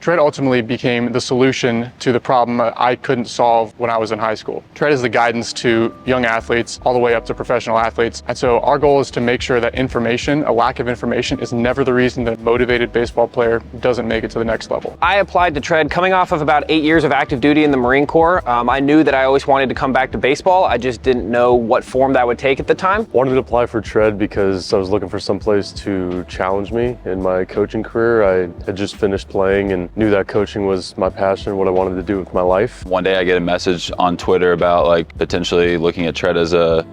Tread ultimately became the solution to the problem I couldn't solve when I was in high school. Tread is the guidance to young athletes all the way up to professional athletes. And so our goal is to make sure that information, a lack of information, is never the reason that a motivated baseball player doesn't make it to the next level. I applied to Tread coming off of about 8 years of active duty in the Marine Corps. I knew that I always wanted to come back to baseball. I just didn't know what form that would take at the time. Wanted to apply for Tread because I was looking for some place to challenge me in my coaching career. I had just finished playing and knew that coaching was my passion, what I wanted to do with my life. One day I get a message on Twitter about like potentially looking at Tread as a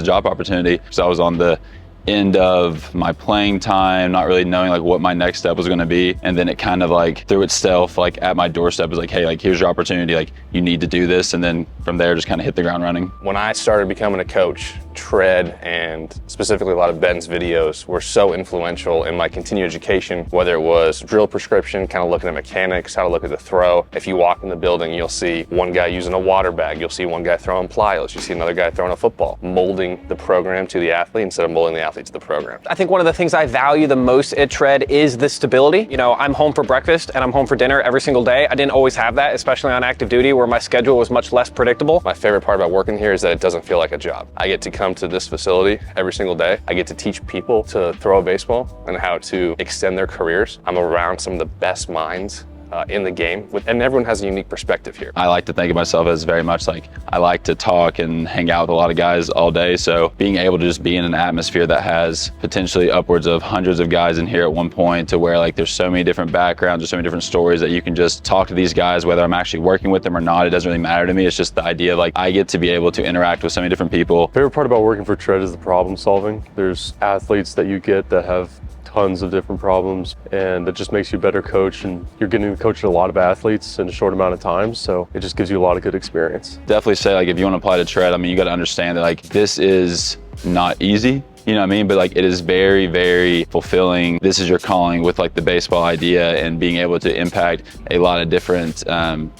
job opportunity. So I was on the end of my playing time, not really knowing like what my next step was going to be, and then it kind of like threw itself like at my doorstep. It was like, hey, like here's your opportunity, like you need to do this, and then from there just kind of hit the ground running. When I started becoming a coach, Tread and specifically a lot of Ben's videos were so influential in my continued education, whether it was drill prescription, kind of looking at mechanics, how to look at the throw. If you walk in the building, you'll see one guy using a water bag, you'll see one guy throwing plyos, you see another guy throwing a football, molding the program to the athlete instead of molding the athlete to the program. I think one of the things I value the most at Tread is the stability. You know, I'm home for breakfast and I'm home for dinner every single day. I didn't always have that, especially on active duty where my schedule was much less predictable. My favorite part about working here is that it doesn't feel like a job. I get to come to this facility every single day. I get to teach people to throw a baseball and how to extend their careers. I'm around some of the best minds in the game, and everyone has a unique perspective here. I like to think of myself as very much like I like to talk and hang out with a lot of guys all day, so being able to just be in an atmosphere that has potentially upwards of hundreds of guys in here at one point, to where like there's so many different backgrounds, there's so many different stories that you can just talk to these guys whether I'm actually working with them or not. It doesn't really matter to me. It's just the idea of like I get to be able to interact with so many different people. Favorite part about working for Tread is the problem solving. There's athletes that you get that have tons of different problems, and it just makes you a better coach, and you're getting to coach a lot of athletes in a short amount of time, so it just gives you a lot of good experience. Definitely say like if you want to apply to Tread, I mean you got to understand that like this is not easy. You know what I mean? But like it is very, very fulfilling. This is your calling with like the baseball idea and being able to impact a lot of different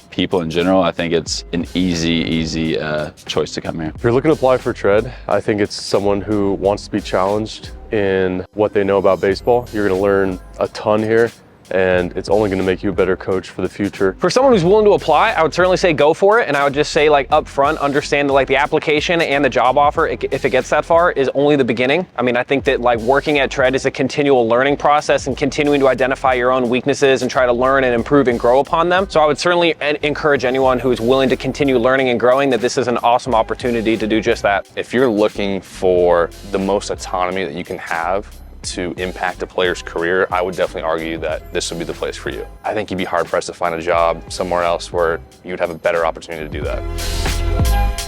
people in general. I think it's an easy choice to come here. If you're looking to apply for Tread, I think it's someone who wants to be challenged in what they know about baseball. You're going to learn a ton here, and it's only going to make you a better coach for the future. For someone who's willing to apply, I would certainly say go for it, and I would just say like up front, understand that like the application and the job offer, if it gets that far, is only the beginning. I mean, I think that like working at Tread is a continual learning process and continuing to identify your own weaknesses and try to learn and improve and grow upon them. So I would certainly encourage anyone who is willing to continue learning and growing that this is an awesome opportunity to do just that. If you're looking for the most autonomy that you can have to impact a player's career, I would definitely argue that this would be the place for you. I think you'd be hard pressed to find a job somewhere else where you'd have a better opportunity to do that.